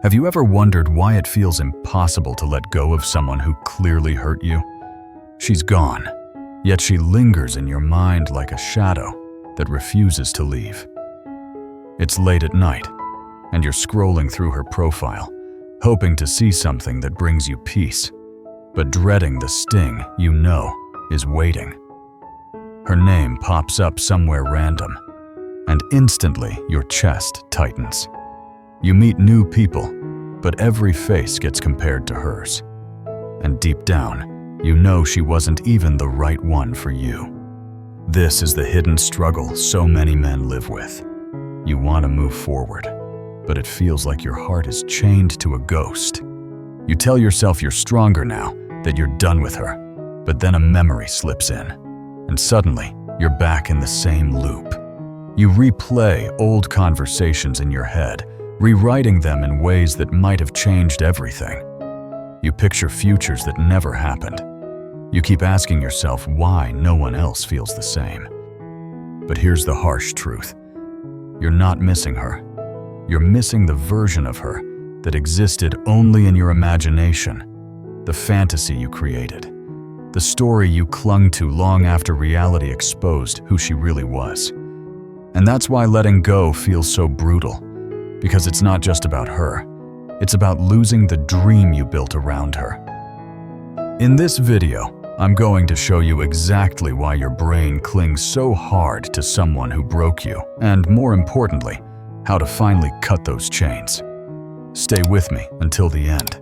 Have you ever wondered why it feels impossible to let go of someone who clearly hurt you? She's gone, yet she lingers in your mind like a shadow that refuses to leave. It's late at night, and you're scrolling through her profile, hoping to see something that brings you peace, but dreading the sting you know is waiting. Her name pops up somewhere random, and instantly your chest tightens. You meet new people, but every face gets compared to hers. And deep down, you know she wasn't even the right one for you. This is the hidden struggle so many men live with. You want to move forward, but it feels like your heart is chained to a ghost. You tell yourself you're stronger now, that you're done with her, but then a memory slips in, and suddenly you're back in the same loop. You replay old conversations in your head, rewriting them in ways that might have changed everything. You picture futures that never happened. You keep asking yourself why no one else feels the same. But here's the harsh truth. You're not missing her. You're missing the version of her that existed only in your imagination, the fantasy you created, the story you clung to long after reality exposed who she really was. And that's why letting go feels so brutal, because it's not just about her. It's about losing the dream you built around her. In this video, I'm going to show you exactly why your brain clings so hard to someone who broke you, and more importantly, how to finally cut those chains. Stay with me until the end,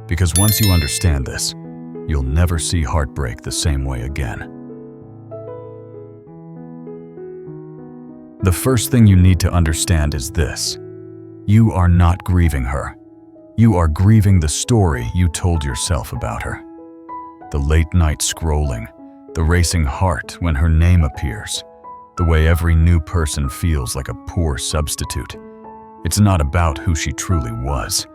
because once you understand this, you'll never see heartbreak the same way again. The first thing you need to understand is this. You are not grieving her. You are grieving the story you told yourself about her. The late night scrolling, the racing heart when her name appears, the way every new person feels like a poor substitute. It's not about who she truly was.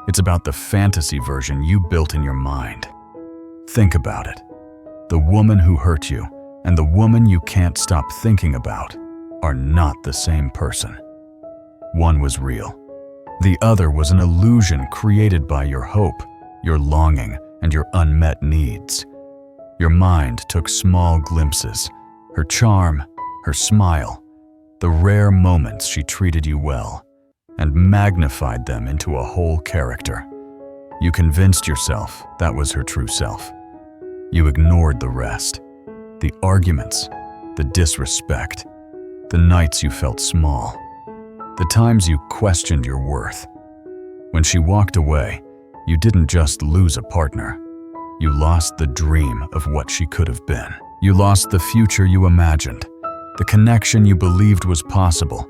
It's about the fantasy version you built in your mind. Think about it. The woman who hurt you and the woman you can't stop thinking about are not the same person. One was real. The other was an illusion created by your hope, your longing, and your unmet needs. Your mind took small glimpses, her charm, her smile, the rare moments she treated you well, and magnified them into a whole character. You convinced yourself that was her true self. You ignored the rest, the arguments, the disrespect, the nights you felt small, the times you questioned your worth. When she walked away, you didn't just lose a partner. You lost the dream of what she could have been. You lost the future you imagined, the connection you believed was possible,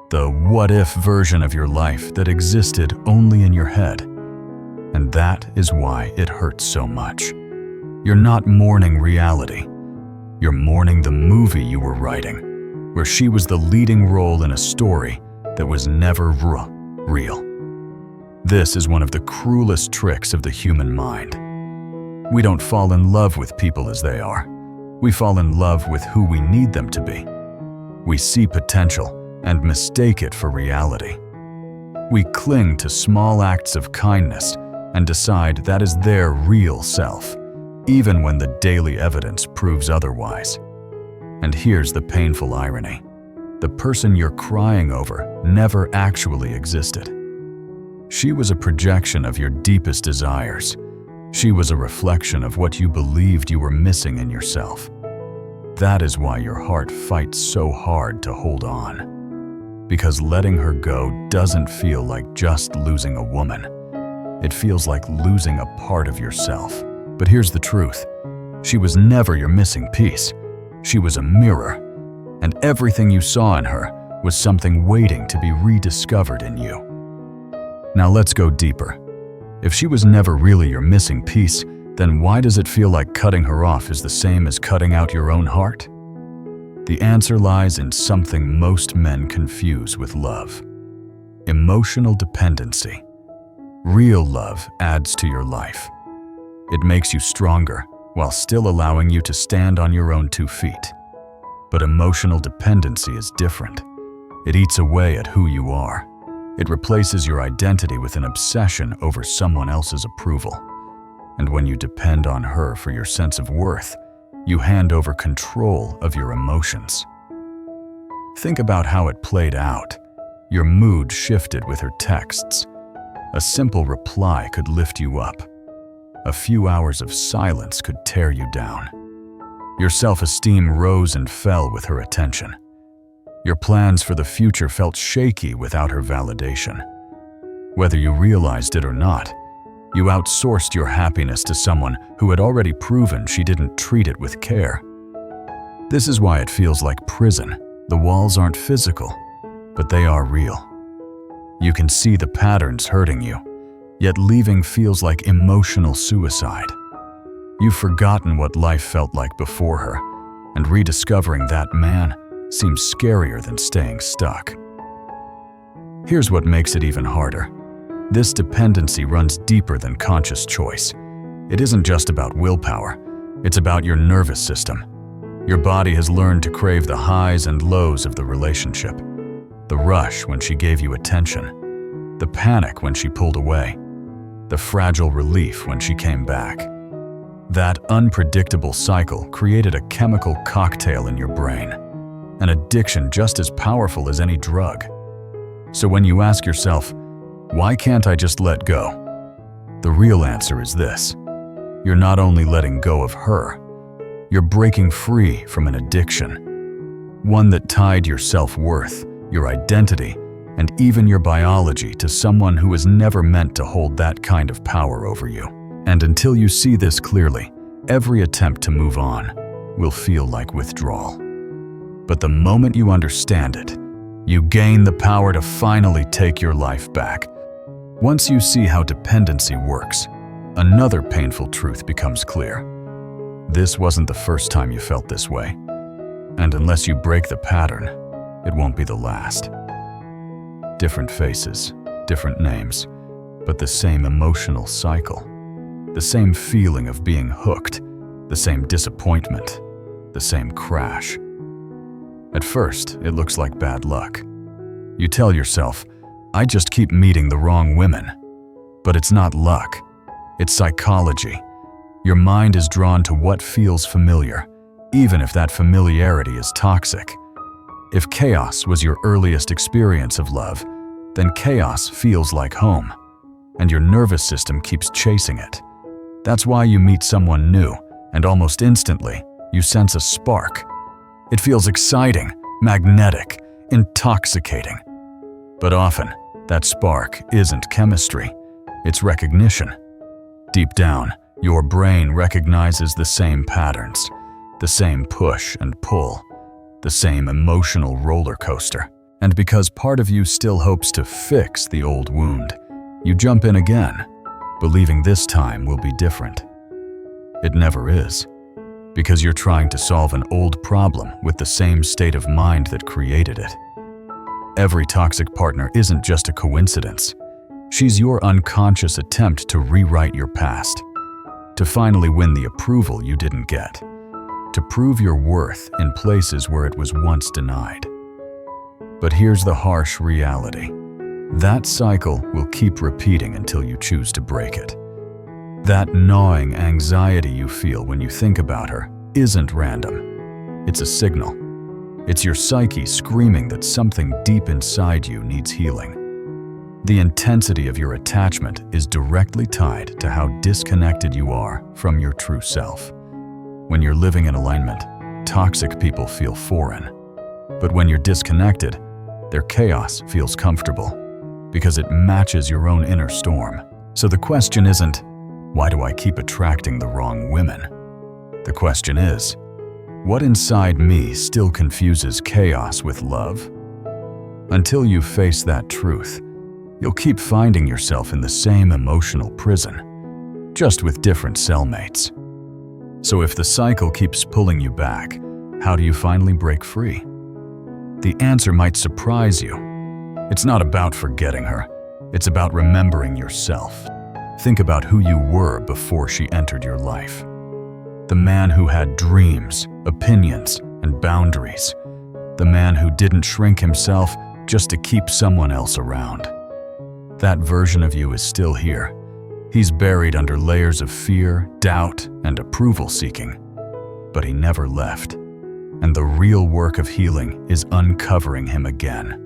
the what-if version of your life that existed only in your head. And that is why it hurts so much. You're not mourning reality. You're mourning the movie you were writing, where she was the leading role in a story that was never real. This is one of the cruelest tricks of the human mind. We don't fall in love with people as they are. We fall in love with who we need them to be. We see potential and mistake it for reality. We cling to small acts of kindness and decide that is their real self, even when the daily evidence proves otherwise. And here's the painful irony. The person you're crying over never actually existed. She was a projection of your deepest desires. She was a reflection of what you believed you were missing in yourself. That is why your heart fights so hard to hold on. Because letting her go doesn't feel like just losing a woman. It feels like losing a part of yourself. But here's the truth. She was never your missing piece. She was a mirror, and everything you saw in her was something waiting to be rediscovered in you. Now let's go deeper. If she was never really your missing piece, then why does it feel like cutting her off is the same as cutting out your own heart? The answer lies in something most men confuse with love: emotional dependency. Real love adds to your life. It makes you stronger while still allowing you to stand on your own 2 feet. But emotional dependency is different. It eats away at who you are. It replaces your identity with an obsession over someone else's approval. And when you depend on her for your sense of worth, you hand over control of your emotions. Think about how it played out. Your mood shifted with her texts. A simple reply could lift you up. A few hours of silence could tear you down. Your self-esteem rose and fell with her attention. Your plans for the future felt shaky without her validation. Whether you realized it or not, you outsourced your happiness to someone who had already proven she didn't treat it with care. This is why it feels like prison. The walls aren't physical, but they are real. You can see the patterns hurting you, yet leaving feels like emotional suicide. You've forgotten what life felt like before her, and rediscovering that man seems scarier than staying stuck. Here's what makes it even harder. This dependency runs deeper than conscious choice. It isn't just about willpower, it's about your nervous system. Your body has learned to crave the highs and lows of the relationship. The rush when she gave you attention, the panic when she pulled away, the fragile relief when she came back. That unpredictable cycle created a chemical cocktail in your brain, an addiction just as powerful as any drug. So when you ask yourself, why can't I just let go? The real answer is this. You're not only letting go of her, you're breaking free from an addiction, one that tied your self-worth, your identity, and even your biology to someone who was never meant to hold that kind of power over you. And until you see this clearly, every attempt to move on will feel like withdrawal. But the moment you understand it, you gain the power to finally take your life back. Once you see how dependency works, another painful truth becomes clear. This wasn't the first time you felt this way, and unless you break the pattern, it won't be the last. Different faces, different names, but the same emotional cycle. The same feeling of being hooked, the same disappointment, the same crash. At first, it looks like bad luck. You tell yourself, I just keep meeting the wrong women. But it's not luck, it's psychology. Your mind is drawn to what feels familiar, even if that familiarity is toxic. If chaos was your earliest experience of love, then chaos feels like home, and your nervous system keeps chasing it. That's why you meet someone new, and almost instantly, you sense a spark. It feels exciting, magnetic, intoxicating. But often, that spark isn't chemistry, it's recognition. Deep down, your brain recognizes the same patterns, the same push and pull, the same emotional roller coaster. And because part of you still hopes to fix the old wound, you jump in again, believing this time will be different. It never is, because you're trying to solve an old problem with the same state of mind that created it. Every toxic partner isn't just a coincidence. She's your unconscious attempt to rewrite your past, to finally win the approval you didn't get, to prove your worth in places where it was once denied. But here's the harsh reality. That cycle will keep repeating until you choose to break it. That gnawing anxiety you feel when you think about her isn't random. It's a signal. It's your psyche screaming that something deep inside you needs healing. The intensity of your attachment is directly tied to how disconnected you are from your true self. When you're living in alignment, toxic people feel foreign. But when you're disconnected, their chaos feels comfortable, because it matches your own inner storm. So the question isn't, why do I keep attracting the wrong women? The question is, what inside me still confuses chaos with love? Until you face that truth, you'll keep finding yourself in the same emotional prison, just with different cellmates. So if the cycle keeps pulling you back, how do you finally break free? The answer might surprise you. It's not about forgetting her. It's about remembering yourself. Think about who you were before she entered your life. The man who had dreams, opinions, and boundaries. The man who didn't shrink himself just to keep someone else around. That version of you is still here. He's buried under layers of fear, doubt, and approval-seeking. But he never left. And the real work of healing is uncovering him again.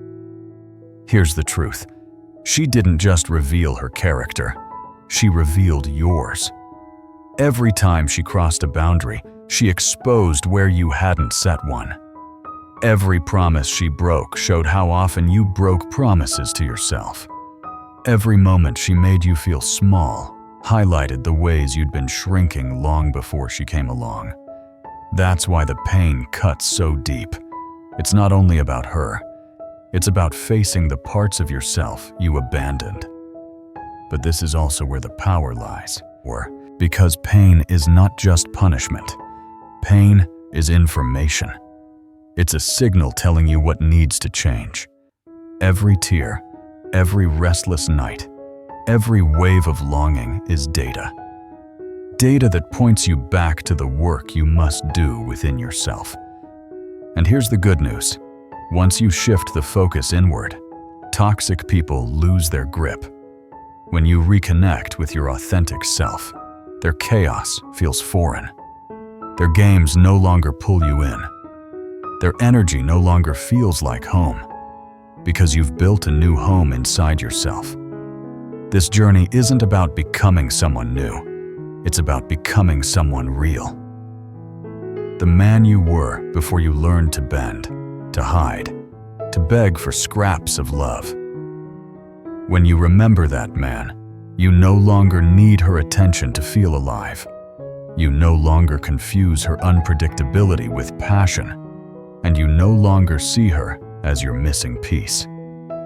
Here's the truth. She didn't just reveal her character. She revealed yours. Every time she crossed a boundary, she exposed where you hadn't set one. Every promise she broke showed how often you broke promises to yourself. Every moment she made you feel small highlighted the ways you'd been shrinking long before she came along. That's why the pain cuts so deep. It's not only about her. It's about facing the parts of yourself you abandoned. But this is also where the power lies. Because pain is not just punishment. Pain is information. It's a signal telling you what needs to change. Every tear, every restless night, every wave of longing is data. Data that points you back to the work you must do within yourself. And here's the good news. Once you shift the focus inward, toxic people lose their grip. When you reconnect with your authentic self, their chaos feels foreign. Their games no longer pull you in. Their energy no longer feels like home, because you've built a new home inside yourself. This journey isn't about becoming someone new. It's about becoming someone real. The man you were before you learned to bend, to hide, to beg for scraps of love. When you remember that man, you no longer need her attention to feel alive. You no longer confuse her unpredictability with passion, and you no longer see her as your missing piece,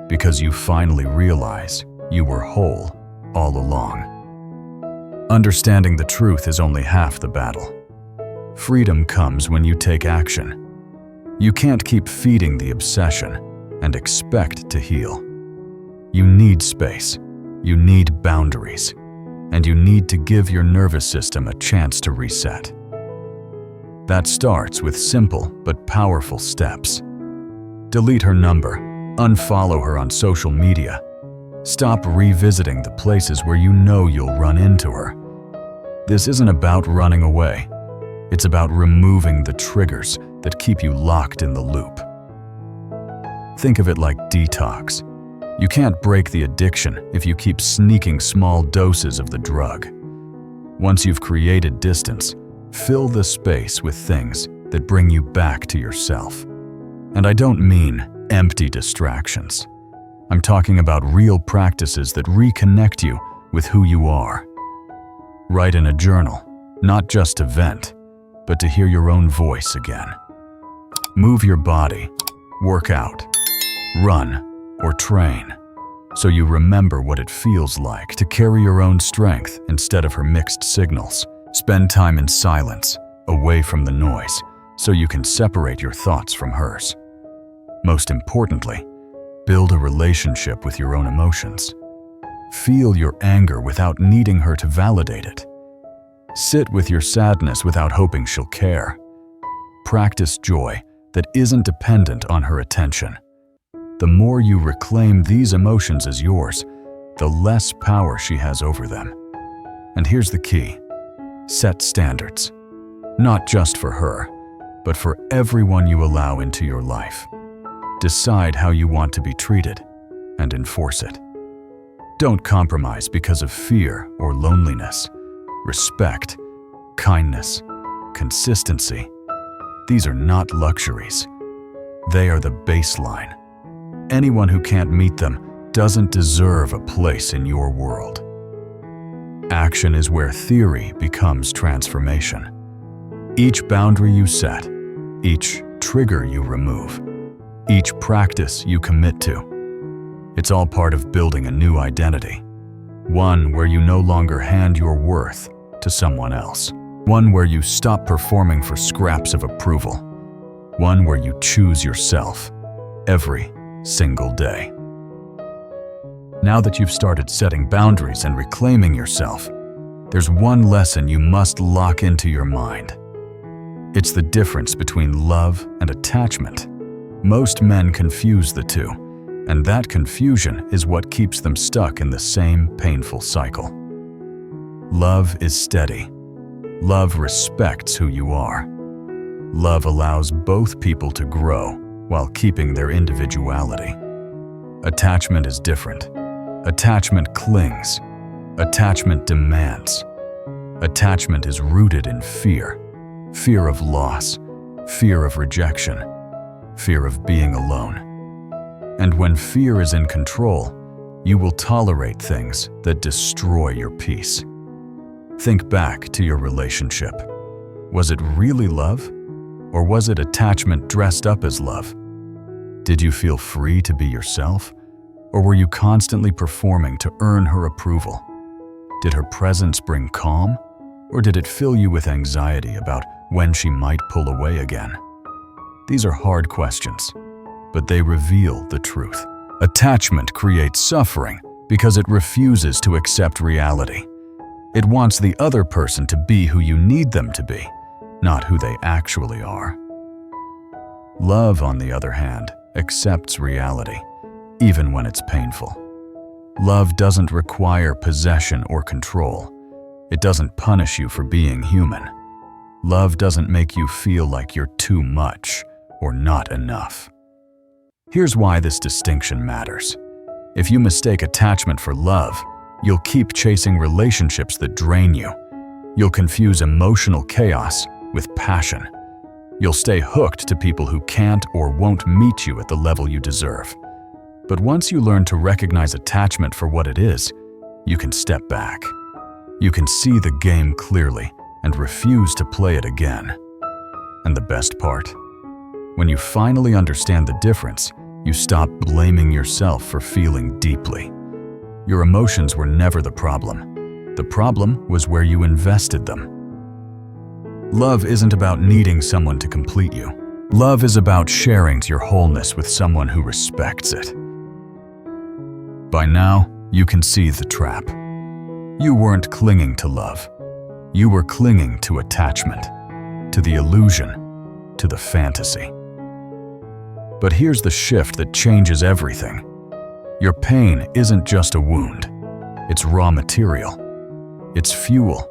because you finally realize you were whole all along. Understanding the truth is only half the battle. Freedom comes when you take action. You can't keep feeding the obsession and expect to heal. You need space, you need boundaries, and you need to give your nervous system a chance to reset. That starts with simple but powerful steps. Delete her number, unfollow her on social media. Stop revisiting the places where you know you'll run into her. This isn't about running away. It's about removing the triggers that keep you locked in the loop. Think of it like detox. You can't break the addiction if you keep sneaking small doses of the drug. Once you've created distance, fill the space with things that bring you back to yourself. And I don't mean empty distractions. I'm talking about real practices that reconnect you with who you are. Write in a journal, not just to vent, but to hear your own voice again. Move your body, work out, run, or train, so you remember what it feels like to carry your own strength instead of her mixed signals. Spend time in silence, away from the noise, so you can separate your thoughts from hers. Most importantly, build a relationship with your own emotions. Feel your anger without needing her to validate it. Sit with your sadness without hoping she'll care. Practice joy that isn't dependent on her attention. The more you reclaim these emotions as yours, the less power she has over them. And here's the key. Set standards. Not just for her, but for everyone you allow into your life. Decide how you want to be treated and enforce it. Don't compromise because of fear or loneliness. Respect, kindness, consistency. These are not luxuries. They are the baseline. Anyone who can't meet them doesn't deserve a place in your world. Action is where theory becomes transformation. Each boundary you set, each trigger you remove, each practice you commit to, it's all part of building a new identity. One where you no longer hand your worth to someone else. One where you stop performing for scraps of approval. One where you choose yourself every single day. Now that you've started setting boundaries and reclaiming yourself, there's one lesson you must lock into your mind. It's the difference between love and attachment. Most men confuse the two, And that confusion is what keeps them stuck in the same painful cycle. Love is steady. Love respects who you are. Love allows both people to grow while keeping their individuality. Attachment is different. Attachment clings. Attachment demands. Attachment is rooted in fear. Fear of loss, fear of rejection, fear of being alone. And when fear is in control, you will tolerate things that destroy your peace. Think back to your relationship. Was it really love? Or was it attachment dressed up as love? Did you feel free to be yourself? Or were you constantly performing to earn her approval? Did her presence bring calm? Or did it fill you with anxiety about when she might pull away again? These are hard questions, but they reveal the truth. Attachment creates suffering because it refuses to accept reality. It wants the other person to be who you need them to be, not who they actually are. Love, on the other hand, accepts reality, even when it's painful. Love doesn't require possession or control. It doesn't punish you for being human. Love doesn't make you feel like you're too much or not enough. Here's why this distinction matters. If you mistake attachment for love, you'll keep chasing relationships that drain you. You'll confuse emotional chaos with passion. You'll stay hooked to people who can't or won't meet you at the level you deserve. But once you learn to recognize attachment for what it is, you can step back. You can see the game clearly and refuse to play it again. And the best part? When you finally understand the difference, you stop blaming yourself for feeling deeply. Your emotions were never the problem. The problem was where you invested them. Love isn't about needing someone to complete you. Love is about sharing your wholeness with someone who respects it. By now, you can see the trap. You weren't clinging to love. You were clinging to attachment, to the illusion, to the fantasy. But here's the shift that changes everything. Your pain isn't just a wound. It's raw material. It's fuel.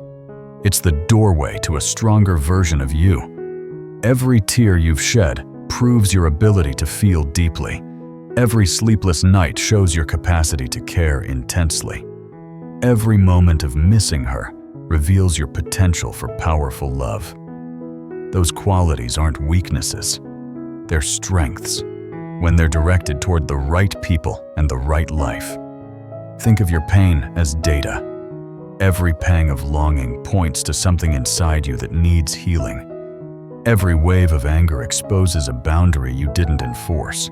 It's the doorway to a stronger version of you. Every tear you've shed proves your ability to feel deeply. Every sleepless night shows your capacity to care intensely. Every moment of missing her reveals your potential for powerful love. Those qualities aren't weaknesses. They're strengths when they're directed toward the right people and the right life. Think of your pain as data. Every pang of longing points to something inside you that needs healing. Every wave of anger exposes a boundary you didn't enforce.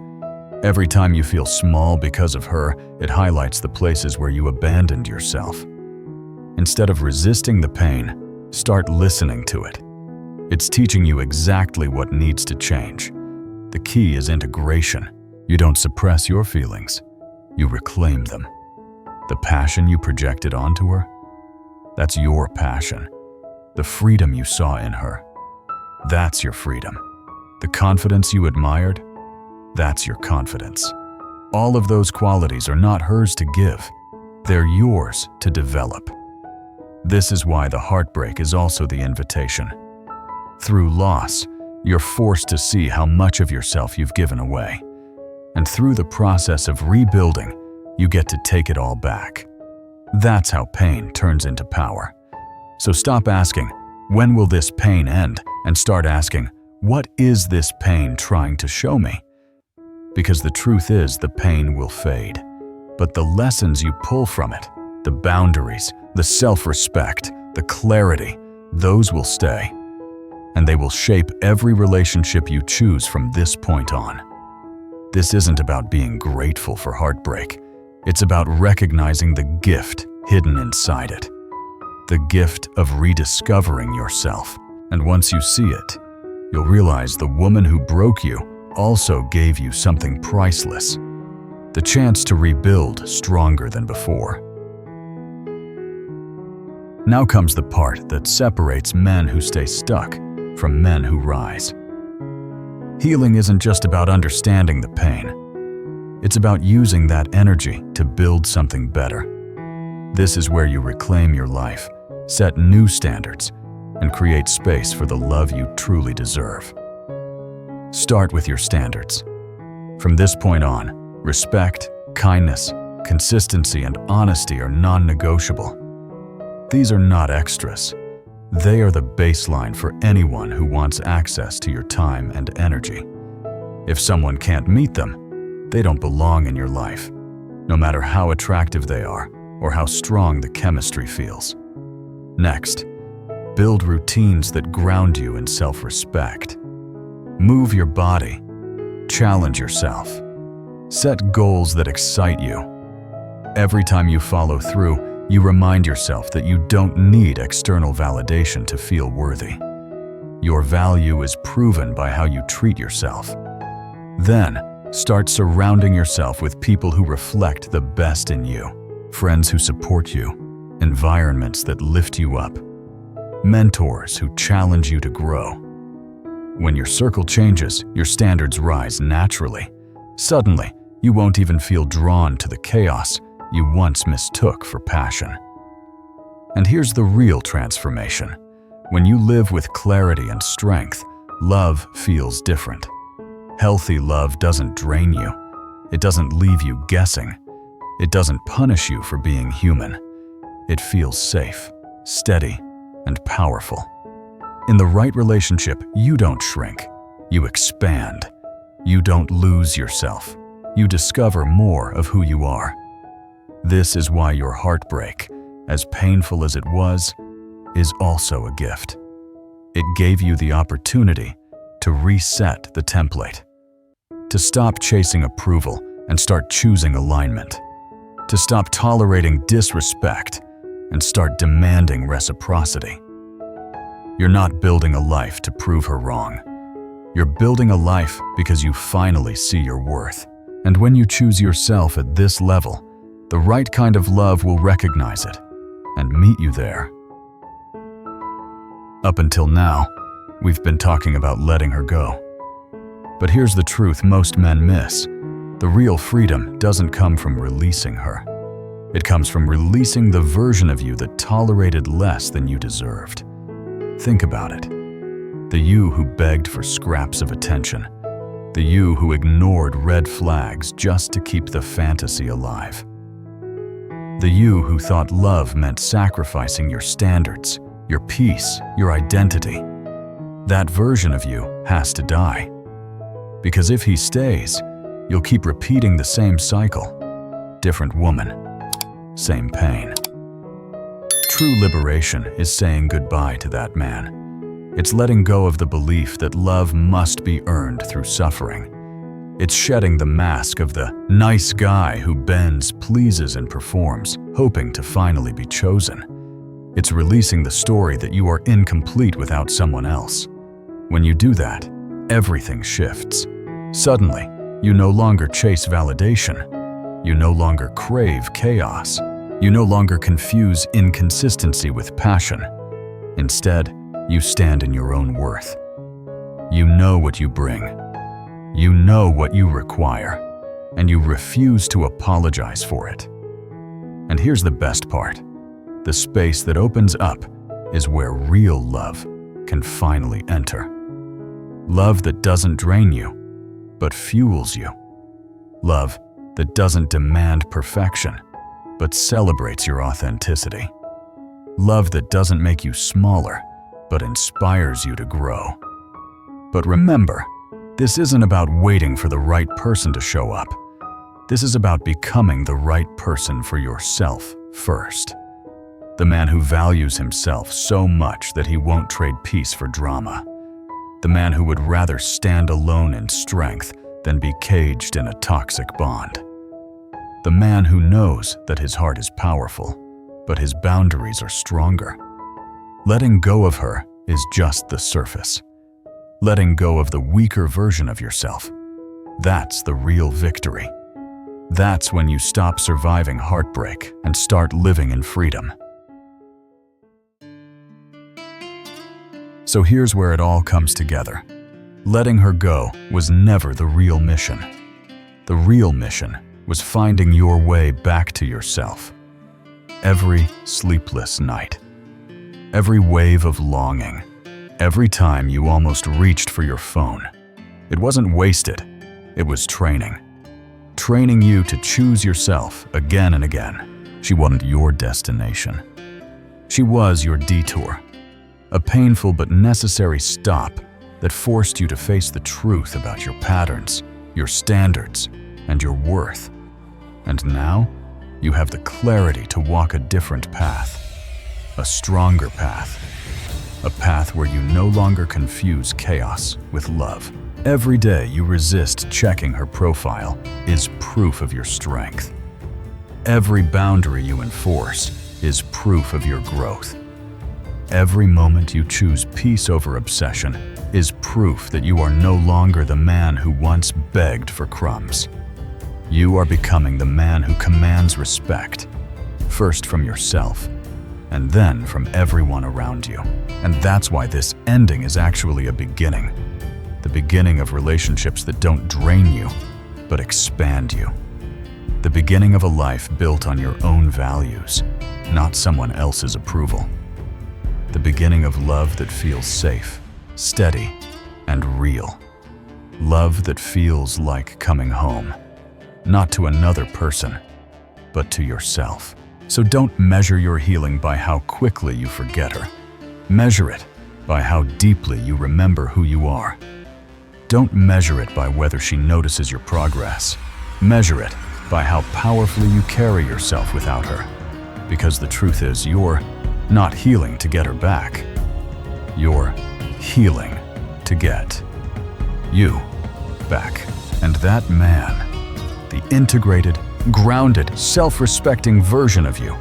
Every time you feel small because of her, it highlights the places where you abandoned yourself. Instead of resisting the pain, start listening to it. It's teaching you exactly what needs to change. The key is integration. You don't suppress your feelings. You reclaim them. The passion you projected onto her, that's your passion. The freedom you saw in her, that's your freedom. The confidence you admired, that's your confidence. All of those qualities are not hers to give. They're yours to develop. This is why the heartbreak is also the invitation. Through loss, you're forced to see how much of yourself you've given away. And through the process of rebuilding, you get to take it all back. That's how pain turns into power. So stop asking, when will this pain end? And start asking, what is this pain trying to show me? Because the truth is, the pain will fade. But the lessons you pull from it, the boundaries, the self-respect, the clarity, those will stay. And they will shape every relationship you choose from this point on. This isn't about being grateful for heartbreak. It's about recognizing the gift hidden inside it. The gift of rediscovering yourself. And once you see it, you'll realize the woman who broke you also gave you something priceless. The chance to rebuild stronger than before. Now comes the part that separates men who stay stuck from men who rise. Healing isn't just about understanding the pain. It's about using that energy to build something better. This is where you reclaim your life, set new standards, and create space for the love you truly deserve. Start with your standards. From this point on, respect, kindness, consistency, and honesty are non-negotiable. These are not extras. They are the baseline for anyone who wants access to your time and energy. If someone can't meet them, they don't belong in your life, no matter how attractive they are or how strong the chemistry feels. Next, build routines that ground you in self-respect. Move your body, challenge yourself, set goals that excite you. Every time you follow through, you remind yourself that you don't need external validation to feel worthy. Your value is proven by how you treat yourself. Then, start surrounding yourself with people who reflect the best in you. Friends who support you, environments that lift you up, mentors who challenge you to grow. When your circle changes, your standards rise naturally. Suddenly, you won't even feel drawn to the chaos you once mistook for passion. And here's the real transformation. When you live with clarity and strength, love feels different. Healthy love doesn't drain you. It doesn't leave you guessing. It doesn't punish you for being human. It feels safe, steady, and powerful. In the right relationship, you don't shrink. You expand. You don't lose yourself. You discover more of who you are. This is why your heartbreak, as painful as it was, is also a gift. It gave you the opportunity to reset the template, to stop chasing approval and start choosing alignment, to stop tolerating disrespect and start demanding reciprocity. You're not building a life to prove her wrong. You're building a life because you finally see your worth. And when you choose yourself at this level, the right kind of love will recognize it and meet you there. Up until now, we've been talking about letting her go. But here's the truth most men miss. The real freedom doesn't come from releasing her. It comes from releasing the version of you that tolerated less than you deserved. Think about it. The you who begged for scraps of attention. The you who ignored red flags just to keep the fantasy alive. The you who thought love meant sacrificing your standards, your peace, your identity. That version of you has to die. Because if he stays, you'll keep repeating the same cycle. Different woman, same pain. True liberation is saying goodbye to that man. It's letting go of the belief that love must be earned through suffering. It's shedding the mask of the nice guy who bends, pleases, and performs, hoping to finally be chosen. It's releasing the story that you are incomplete without someone else. When you do that, everything shifts. Suddenly, you no longer chase validation. You no longer crave chaos. You no longer confuse inconsistency with passion. Instead, you stand in your own worth. You know what you bring. You know what you require, and you refuse to apologize for it. And here's the best part. The space that opens up is where real love can finally enter. Love that doesn't drain you, but fuels you. Love that doesn't demand perfection, but celebrates your authenticity. Love that doesn't make you smaller, but inspires you to grow. But remember, this isn't about waiting for the right person to show up. This is about becoming the right person for yourself first. The man who values himself so much that he won't trade peace for drama. The man who would rather stand alone in strength than be caged in a toxic bond. The man who knows that his heart is powerful, but his boundaries are stronger. Letting go of her is just the surface. Letting go of the weaker version of yourself, that's the real victory. That's when you stop surviving heartbreak and start living in freedom. So here's where it all comes together. Letting her go was never the real mission. The real mission was finding your way back to yourself. Every sleepless night, every wave of longing, every time you almost reached for your phone, it wasn't wasted, it was training. Training you to choose yourself again and again. She wasn't your destination. She was your detour, a painful but necessary stop that forced you to face the truth about your patterns, your standards, and your worth. And now, you have the clarity to walk a different path, a stronger path, a path where you no longer confuse chaos with love. Every day you resist checking her profile is proof of your strength. Every boundary you enforce is proof of your growth. Every moment you choose peace over obsession is proof that you are no longer the man who once begged for crumbs. You are becoming the man who commands respect, first from yourself, and then from everyone around you. And that's why this ending is actually a beginning. The beginning of relationships that don't drain you, but expand you. The beginning of a life built on your own values, not someone else's approval. The beginning of love that feels safe, steady, and real. Love that feels like coming home. Not to another person, but to yourself. So don't measure your healing by how quickly you forget her. Measure it by how deeply you remember who you are. Don't measure it by whether she notices your progress. Measure it by how powerfully you carry yourself without her. Because the truth is, you're not healing to get her back. You're healing to get you back. And that man, the integrated, grounded, self-respecting version of you,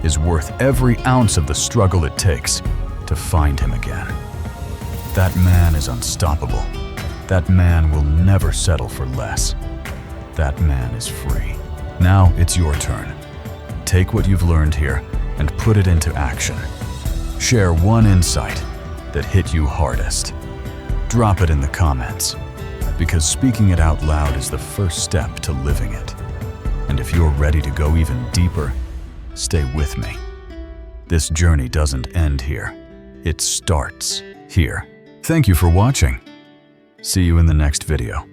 is worth every ounce of the struggle it takes to find him again. That man is unstoppable. That man will never settle for less. That man is free. Now it's your turn. Take what you've learned here and put it into action. Share one insight that hit you hardest. Drop it in the comments, because speaking it out loud is the first step to living it. And if you're ready to go even deeper, stay with me. This journey doesn't end here. It starts here. Thank you for watching. See you in the next video.